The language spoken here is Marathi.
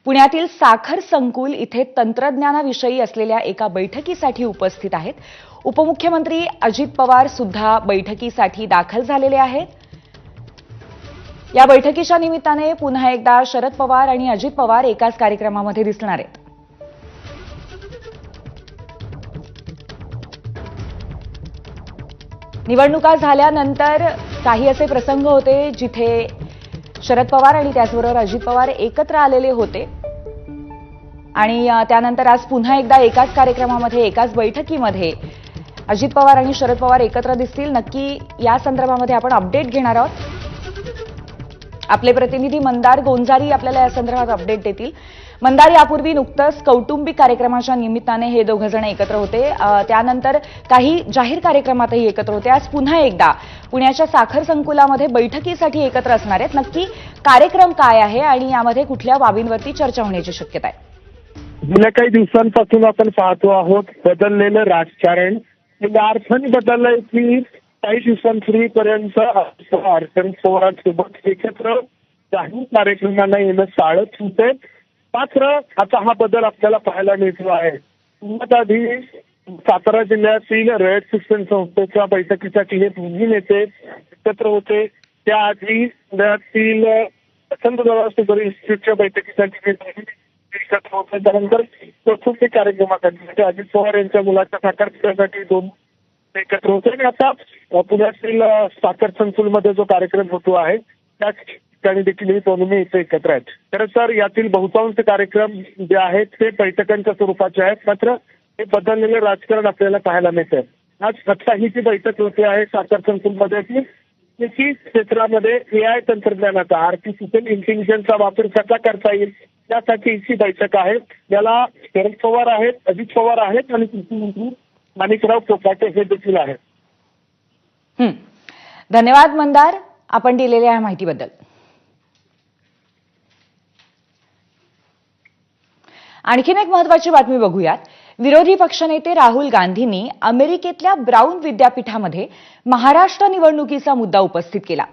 पुण्यातील साखर संकुल इथे तंत्रज्ञानाविषयी असलेल्या एका बैठकीसाठी उपस्थित आहेत। उपमुख्यमंत्री अजित पवार सुद्धा बैठकीसाठी दाखल झालेले आहेत। या बैठकीच्या निमित्ताने पुन्हा एकदा शरद पवार आणि अजित पवार एकाच कार्यक्रमामध्ये दिसणार आहेत। निवडणुका झाल्यानंतर काही असे प्रसंग होते जिथे शरद पवार आणि त्याचबरोबर अजित पवार एकत्र आलेले होते आणि त्यानंतर आज पुन्हा एकदा एकाच कार्यक्रमामध्ये एकाच बैठकीमध्ये अजित पवार आणि शरद पवार एकत्र दिसतील। नक्की या संदर्भामध्ये आपण अपडेट घेणार आहोत। आपले प्रतिनिधी मंदार गोंजारी आपल्याला या संदर्भात अपडेट देतील। मंदार, यापूर्वी नुकतंच कौटुंबिक कार्यक्रमाच्या निमित्ताने हे दोघं जण एकत्र होते, त्यानंतर काही जाहीर कार्यक्रमातही एकत्र होते। आज पुन्हा एकदा पुण्याच्या साखर संकुलामध्ये बैठकीसाठी एकत्र असणार आहेत। नक्की कार्यक्रम काय आहे आणि यामध्ये कुठल्या बाबींवरती चर्चा होण्याची शक्यता आहे? गेल्या काही दिवसांपासून आपण पाहतो आहोत बदललेलं राजकारण। अर्थाने बदललंय की काही दिवसांपूर्वीपर्यंत शरद पवारांसोबत एकत्र जाहीर कार्यक्रमांना येणं टाळत होते, मात्र आता हा बदल आपल्याला पाहायला मिळतो आहे। आधी सातारा जिल्ह्यातील रयत शिक्षण संस्थेच्या बैठकीसाठी हे दोन्ही नेते एकत्र होते। त्याआधी पुण्यातील संत इन्स्टिट्यूटच्या बैठकीसाठी एकत्र होते। त्यानंतर कौटुंबिक कार्यक्रमासाठी अजित पवार यांच्या मुलाच्या साखरपुड्यासाठी दोन एकत्र होते आणि आता पुण्यातील साखर संकुलमध्ये जो कार्यक्रम होतो आहे त्याच ठिकाणी देखील हे दोन्ही इथे एकत्र आहेत। खरं तर यातील बहुतांश कार्यक्रम जे आहेत ते बैठकांच्या स्वरूपाचे आहेत, मात्र हे बदललेले राजकारण आपल्याला पाहायला मिळतं। आज आता ही जी बैठक होते आहे साखर संकुलमध्ये की क्षेत्रामध्ये AI तंत्रज्ञानाचा, आर्टिफिशियल इंटेलिजन्सचा वापर कसा करता येईल यासाठी ही बैठक आहे। याला शरद पवार आहेत, अजित पवार आहेत आणि कृषी मंत्री माणिकराव कोकाटे हे देखील आहेत। धन्यवाद मंदार, आपण दिलेल्या या माहितीबद्दल। आणखीन एक महत्त्वाची बातमी बघूयात। विरोधी पक्षनेते राहुल गांधींनी अमेरिकेतल्या ब्राउन विद्यापीठामध्ये महाराष्ट्र निवडणुकीचा मुद्दा उपस्थित केला।